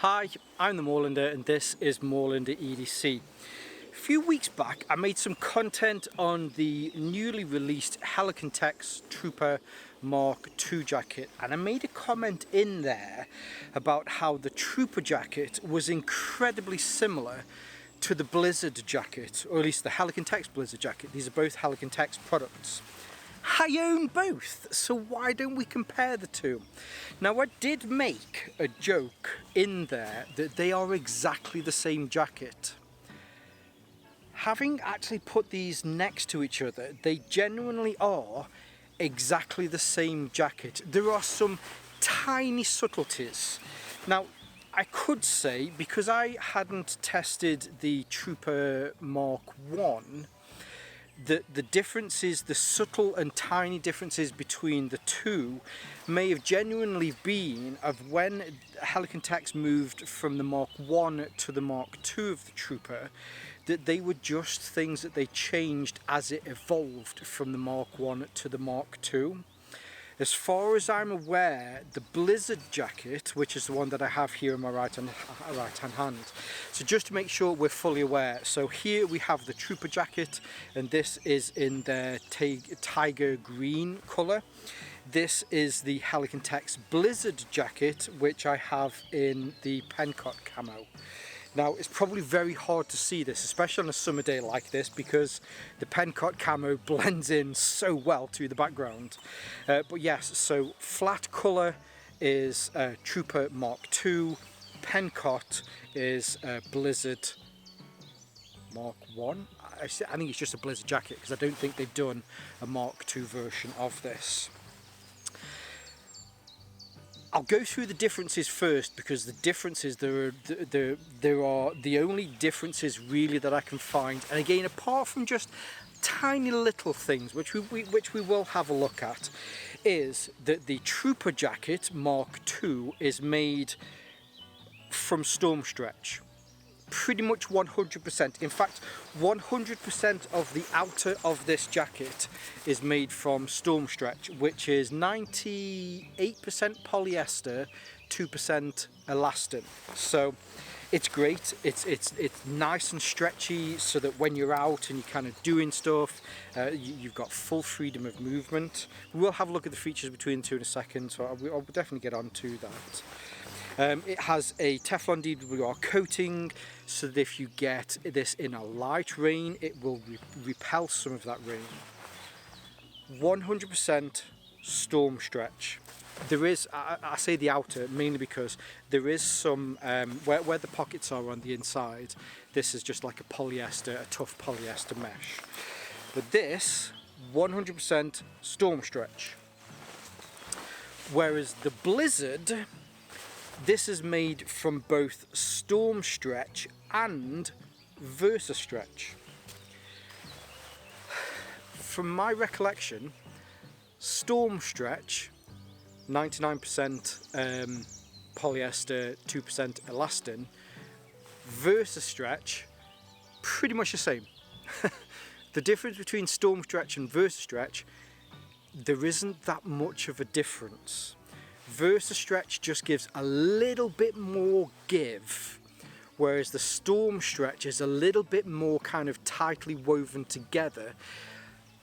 Hi, I'm the Moorlander and this is Moorlander EDC. A few weeks back I made some content on the newly released Helikon-Tex Trooper MKII jacket, and I made a comment in there about how the Trooper jacket was incredibly similar to the Blizzard jacket, or at least the Helikon-Tex Blizzard jacket. These are both Helikon-Tex products. I own both, so why don't we compare the two? Now, I did make a joke in there that they are exactly the same jacket. Having actually put these next to each other, they genuinely are exactly the same jacket. There are some tiny subtleties. Now, I could say, because I hadn't tested the Trooper MKI, the differences, the subtle and tiny differences between the two may have genuinely been of when Helikon-Tex moved from the MKI to the MKII of the Trooper, that they were just things that they changed as it evolved from the MKI to the MKII. As far as I'm aware, the Blizzard jacket, which is the one that I have here in my right hand, so just to make sure we're fully aware, so here we have the Trooper jacket, and this is in their tiger green colour. This is the Helikon-Tex Blizzard jacket, which I have in the Pencott camo. Now, it's probably very hard to see this, especially on a summer day like this, because the Pencott camo blends in so well to the background. But yes, so flat colour is Trooper MKII, Pencott is Blizzard MKI. I think it's just a Blizzard jacket, because I don't think they've done a MKII version of this. I'll go through the differences first, because the differences, there are the only differences really that I can find, and again, apart from just tiny little things which we will have a look at, is that the Trooper jacket MKII is made from Stormstretch. Pretty much 100%. In fact, 100% of the outer of this jacket is made from Stormstretch, which is 98% polyester, 2% elastin. So it's great. It's nice and stretchy, so that when you're out and you're kind of doing stuff, you've got full freedom of movement. We'll have a look at the features between the two in a second, so I'll definitely get on to that. It has a Teflon DWR coating, so that if you get this in a light rain, it will repel some of that rain. 100% Stormstretch. There is, I say the outer, mainly because there is some, where the pockets are on the inside, this is just like a polyester, a tough polyester mesh. But this, 100% Stormstretch. Whereas the Blizzard, this is made from both Stormstretch and Versastretch. From my recollection, Stormstretch, 99% polyester, 2% elastin. Versastretch, pretty much the same. The difference between Stormstretch and Versastretch, there isn't that much of a difference. Versastretch just gives a little bit more give, whereas the Stormstretch is a little bit more kind of tightly woven together,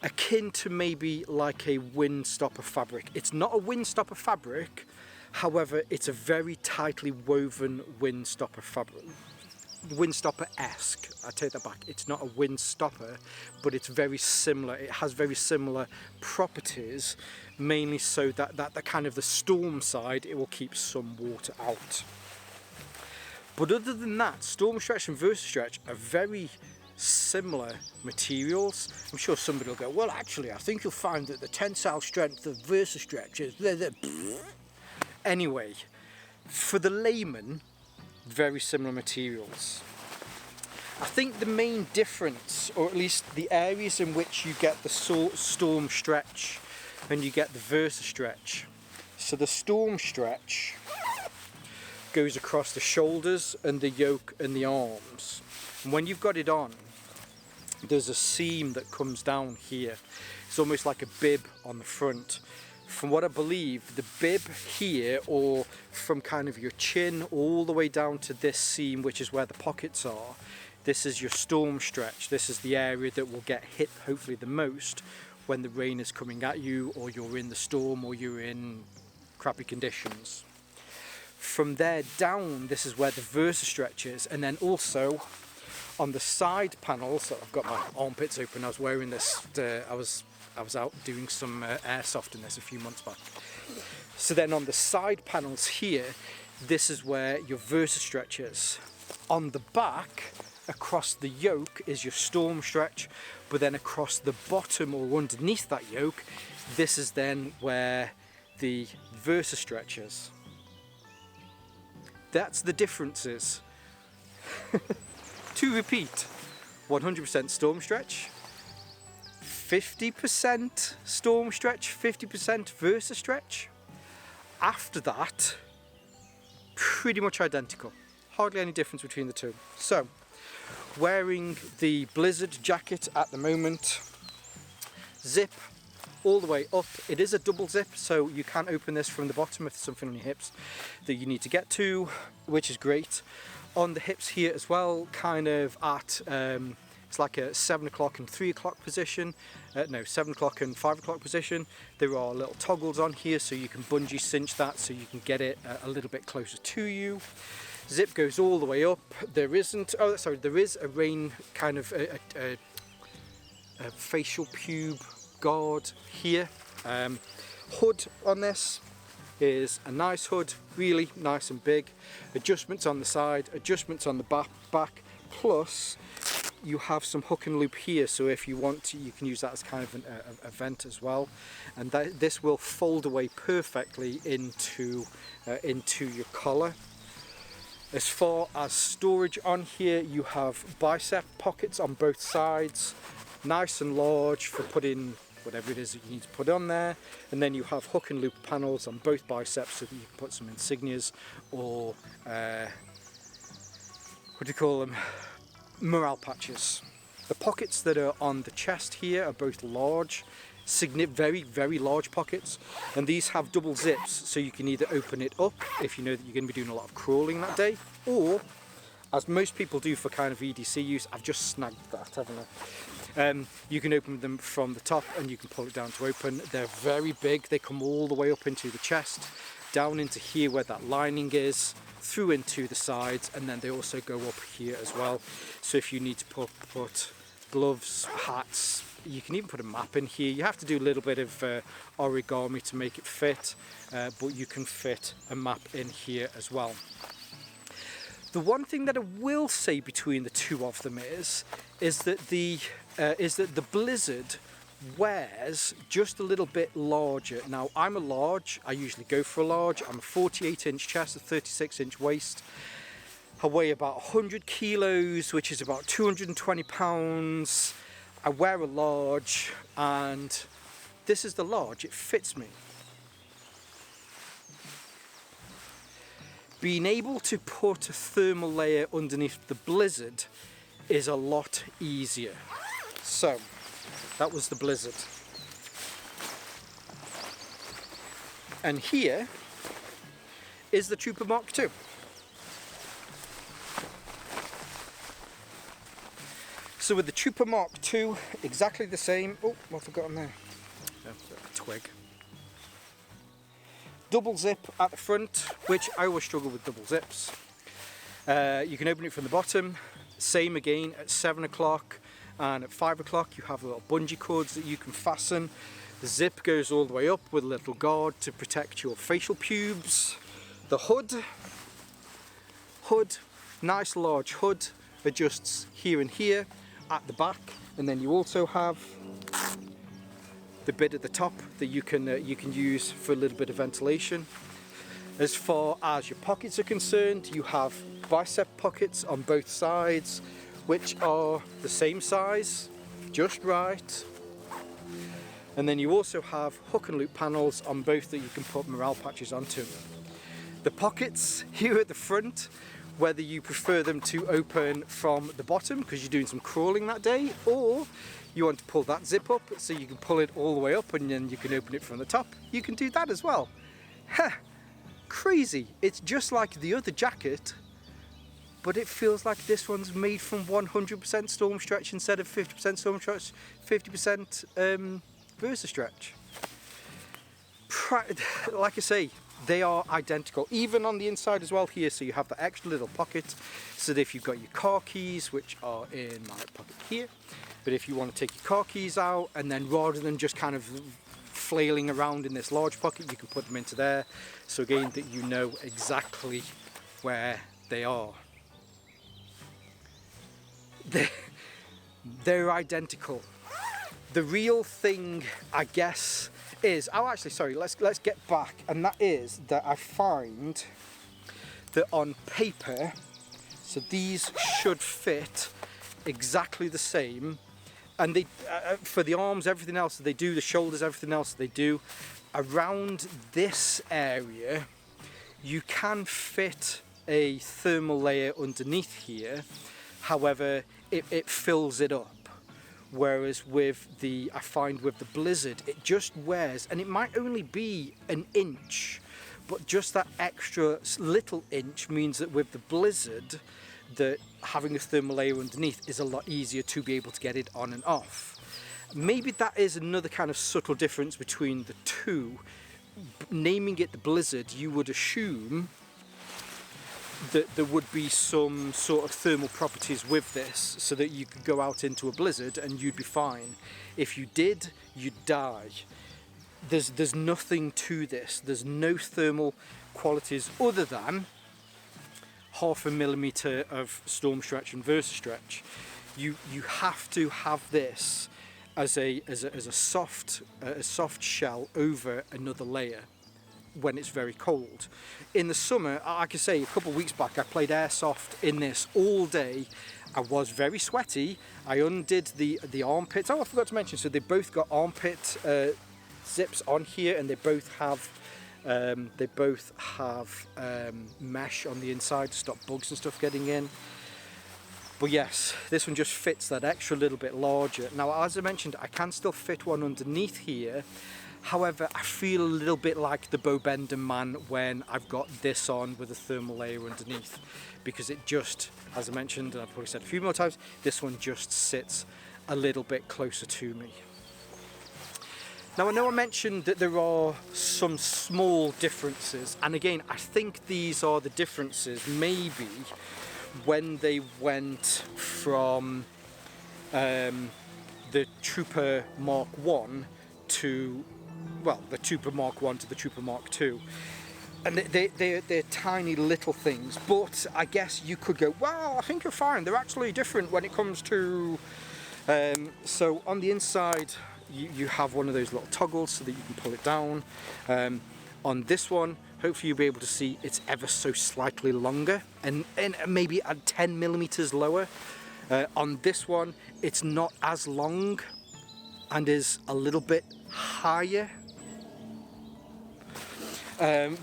akin to maybe like a windstopper fabric. It's not a windstopper fabric, however, it's a very tightly woven windstopper fabric. Windstopper-esque, I take that back. It's not a windstopper, but it's very similar. It has very similar properties, mainly so that the kind of the storm side, it will keep some water out. But other than that, Stormstretch and Versastretch are very similar materials. I'm sure somebody will go, well, actually, I think you'll find that the tensile strength of Versastretch is blah, blah, blah. Anyway, for the layman, very similar materials. I think the main difference, or at least the areas in which you get the Stormstretch and you get the Versastretch. So the Stormstretch goes across the shoulders and the yoke and the arms. And when you've got it on, there's a seam that comes down here. It's almost like a bib on the front. from what I believe, the bib here, or from kind of your chin all the way down to this seam, which is where the pockets are, this is your storm stretch. This is the area that will get hit hopefully the most when the rain is coming at you, or you're in the storm, or you're in crappy conditions. From there down, this is where the Versastretch is, and then also on the side panels, I've got my armpits open, I was wearing this, I was out doing some airsoft in this a few months back. So then on the side panels here, this is where your Versastretch is. On the back, across the yoke, is your Stormstretch, but then across the bottom or underneath that yoke, this is then where the Versastretch is. That's the differences. To repeat, 100% Stormstretch, 50% Stormstretch, 50% Versastretch. After that, pretty much identical. Hardly any difference between the two. So, wearing the Blizzard jacket at the moment, zip all the way up. It is a double zip, so you can open this from the bottom if there's something on your hips that you need to get to, which is great. On the hips here as well, kind of at, it's like a 7 o'clock and 3 o'clock position, no, 7 o'clock and 5 o'clock position. There are little toggles on here so you can bungee cinch that so you can get it a little bit closer to you. Zip goes all the way up. There isn't, oh sorry, there is a rain kind of a facial pube guard here. Hood on this is a nice hood, really nice and big. Adjustments on the side, adjustments on the back, plus you have some hook and loop here, so if you want to, you can use that as kind of a vent as well. And this will fold away perfectly into your collar. As far as storage on here, you have bicep pockets on both sides, nice and large for putting whatever it is that you need to put on there, and then you have hook and loop panels on both biceps so that you can put some insignias or what do you call them, morale patches. The pockets that are on the chest here are both large, very large pockets, and these have double zips, so you can either open it up if you know that you're going to be doing a lot of crawling that day, or as most people do for kind of EDC use, I've just snagged that, haven't I? You can open them from the top and you can pull it down to open. They're very big, they come all the way up into the chest, down into here where that lining is, through into the sides, and then they also go up here as well. So if you need to put gloves, hats, you can even put a map in here. You have to do a little bit of origami to make it fit, but you can fit a map in here as well. The one thing that I will say between the two of them is that the Blizzard wears just a little bit larger. Now I'm a large, I usually go for a large. I'm a 48-inch chest, a 36-inch waist. I weigh about 100 kilos, which is about 220 pounds. I wear a large, and this is the large, it fits me. Being able to put a thermal layer underneath the Blizzard is a lot easier. So, that was the Blizzard. And here is the Trooper Mark II. So with the Trooper Mark II, exactly the same. Oh, what have I got on there? Oh, a twig. Double zip at the front, which I always struggle with double zips. You can open it from the bottom. Same again at 7 o'clock and at 5 o'clock you have little bungee cords that you can fasten. The zip goes all the way up with a little guard to protect your facial pubes. The hood, nice large hood, adjusts here and here at the back, and then you also have the bit at the top that you can use for a little bit of ventilation. As far as your pockets are concerned, you have bicep pockets on both sides, which are the same size, just right. And then you also have hook and loop panels on both that you can put morale patches onto. The pockets here at the front, whether you prefer them to open from the bottom because you're doing some crawling that day, or you want to pull that zip up so you can pull it all the way up and then you can open it from the top, you can do that as well. Huh, crazy. It's just like the other jacket, but it feels like this one's made from 100% Stormstretch instead of 50% Stormstretch, 50% Versastretch. Like I say, they are identical, even on the inside as well here, so you have the extra little pocket, so that if you've got your car keys, which are in my pocket here, but if you want to take your car keys out, and then rather than just kind of flailing around in this large pocket, you can put them into there, so again that you know exactly where they are. They're identical. The real thing, I guess, is, oh actually sorry, let's get back, and that is that I find that on paper, so these should fit exactly the same, and they for the arms, everything else they do, the shoulders, everything else they do. Around this area you can fit a thermal layer underneath here, however it fills it up. Whereas with the, I find with the Blizzard, it just wears, and it might only be an inch, but just that extra little inch means that with the Blizzard, that having a thermal layer underneath is a lot easier to be able to get it on and off. Maybe that is another kind of subtle difference between the two. Naming it the Blizzard, you would assume that there would be some sort of thermal properties with this, so that you could go out into a blizzard and you'd be fine. If you did, you'd die. There's nothing to this. There's no thermal qualities other than 0.5 millimeter of Stormstretch and Versastretch. You have to have this as a soft shell over another layer when it's very cold. In the summer, like I say, a couple of weeks back, I played airsoft in this all day. I was very sweaty. I undid the armpits. Oh, I forgot to mention, so they both got armpit zips on here, and they both have mesh on the inside to stop bugs and stuff getting in. But yes, this one just fits that extra little bit larger. Now, as I mentioned, I can still fit one underneath here. However, I feel a little bit like the Bo Bender man when I've got this on with a thermal layer underneath, because it just, as I mentioned, and I've probably said a few more times, this one just sits a little bit closer to me. Now, I know I mentioned that there are some small differences, and again, I think these are the differences maybe when they went from the Trooper Mark I to, well, the Trooper Mark I to the Trooper Mark II. And they're tiny little things, but I guess you could go, well, I think you're fine. They're actually different when it comes to, so on the inside, you have one of those little toggles so that you can pull it down. On this one, hopefully you'll be able to see it's ever so slightly longer and maybe at 10 millimeters lower. On this one, it's not as long and is a little bit higher.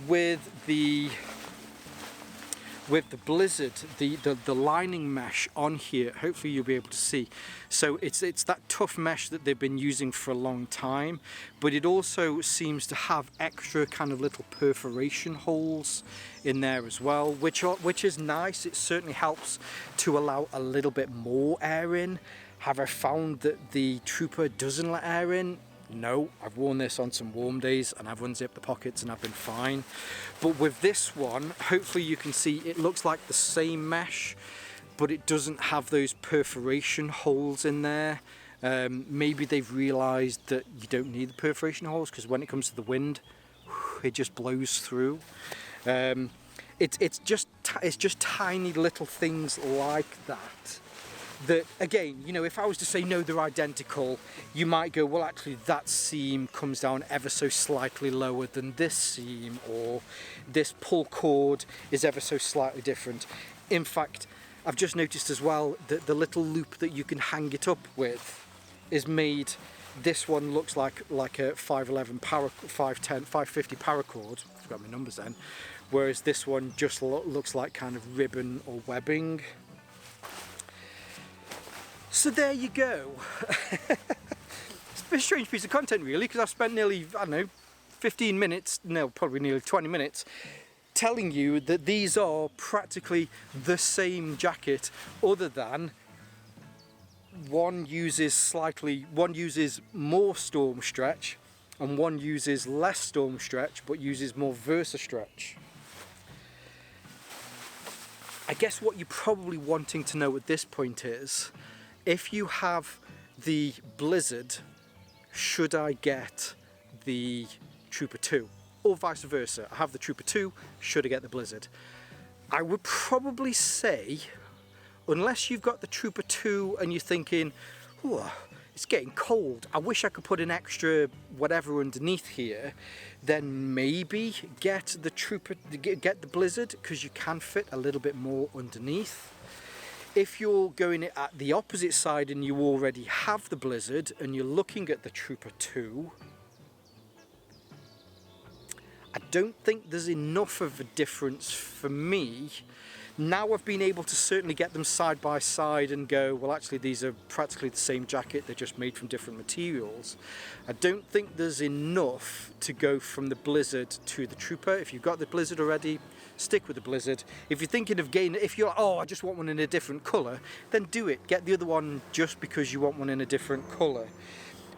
With the Blizzard, the lining mesh on here, hopefully you'll be able to see. So it's that tough mesh that they've been using for a long time, but it also seems to have extra kind of little perforation holes in there as well, which is nice. It certainly helps to allow a little bit more air in. Have I found that the Trooper doesn't let air in? No, I've worn this on some warm days and I've unzipped the pockets and I've been fine. But with this one, hopefully you can see it looks like the same mesh, but it doesn't have those perforation holes in there. Maybe they've realized that you don't need the perforation holes, because when it comes to the wind, it just blows through. It's just tiny little things like that. That, again, you know, if I was to say no, they're identical, you might go, well, actually that seam comes down ever so slightly lower than this seam, or this pull cord is ever so slightly different. In fact, I've just noticed as well that the little loop that you can hang it up with is made, this one looks like a 511 510 550 paracord, I forgot my numbers then, whereas this one just looks like kind of ribbon or webbing. So there you go. It's a bit strange piece of content really, because I've spent nearly, I don't know, 15 minutes, no, probably nearly 20 minutes, telling you that these are practically the same jacket, other than one uses more Stormstretch and one uses less Stormstretch but uses more Versastretch. I guess what you're probably wanting to know at this point is, if you have the Blizzard, should I get the Trooper 2? Or vice versa, I have the Trooper 2, should I get the Blizzard? I would probably say, unless you've got the Trooper 2 and you're thinking, oh, it's getting cold, I wish I could put an extra whatever underneath here, then maybe get the Blizzard, because you can fit a little bit more underneath. If you're going at the opposite side and you already have the Blizzard and you're looking at the Trooper 2, I don't think there's enough of a difference for me. Now I've been able to certainly get them side by side and go, well actually these are practically the same jacket, they're just made from different materials. I don't think there's enough to go from the Blizzard to the Trooper. If you've got the Blizzard already, stick with the Blizzard. If you're thinking of getting, if you're like, oh I just want one in a different colour, then do it. Get the other one just because you want one in a different colour.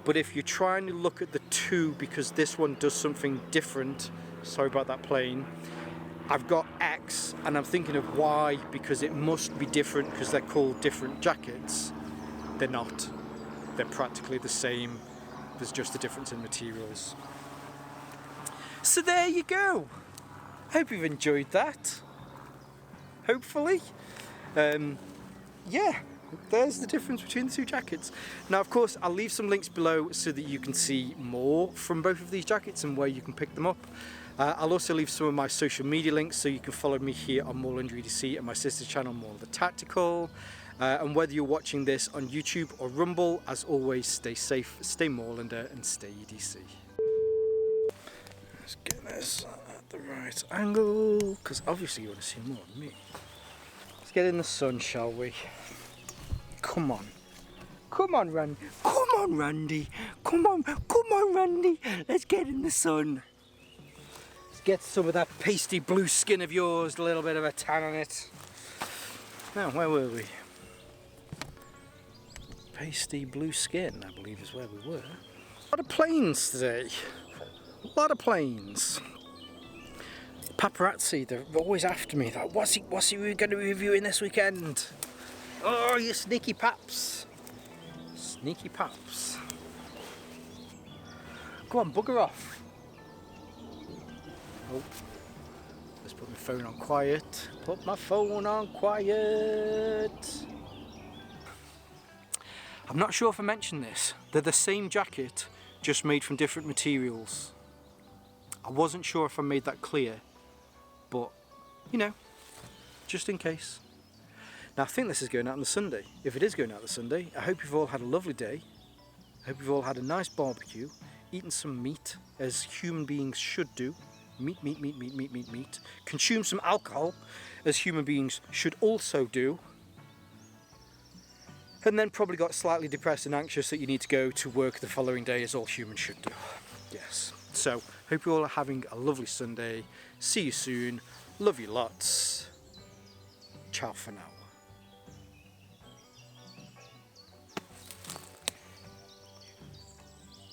But if you're trying to look at the two because this one does something different, sorry about that plane, I've got X and I'm thinking of Y because it must be different because they're called different jackets. They're not. They're practically the same. There's just a difference in materials. So there you go. Hope you've enjoyed that. Hopefully. Yeah, there's the difference between the two jackets. Now of course I'll leave some links below so that you can see more from both of these jackets and where you can pick them up. I'll also leave some of my social media links so you can follow me here on Moorlander EDC and my sister's channel Moorlander Tactical. And whether you're watching this on YouTube or Rumble, as always, stay safe, stay Moorlander and stay EDC. Let's get this at the right angle, because obviously you want to see more of me. Let's get in the sun, shall we? Come on. Come on, Randy. Come on, Randy. Come on, Randy. Let's get in the sun. Get some of that pasty blue skin of yours, a little bit of a tan on it. Now, where were we? Pasty blue skin, I believe is where we were. A lot of planes today. A lot of planes. Paparazzi, they're always after me. Like, what's he going to be reviewing this weekend? Oh, you sneaky paps. Sneaky paps. Go on, bugger off. Oh, let's put my phone on quiet. Put my phone on quiet. I'm not sure if I mentioned this. They're the same jacket, just made from different materials. I wasn't sure if I made that clear, but you know, just in case. Now I think this is going out on the Sunday. If it is going out on the Sunday, I hope you've all had a lovely day. I hope you've all had a nice barbecue, eaten some meat, as human beings should do. Meat. Consume some alcohol, as human beings should also do. And then probably got slightly depressed and anxious that you need to go to work the following day, as all humans should do. Yes. So, hope you all are having a lovely Sunday. See you soon. Love you lots. Ciao for now.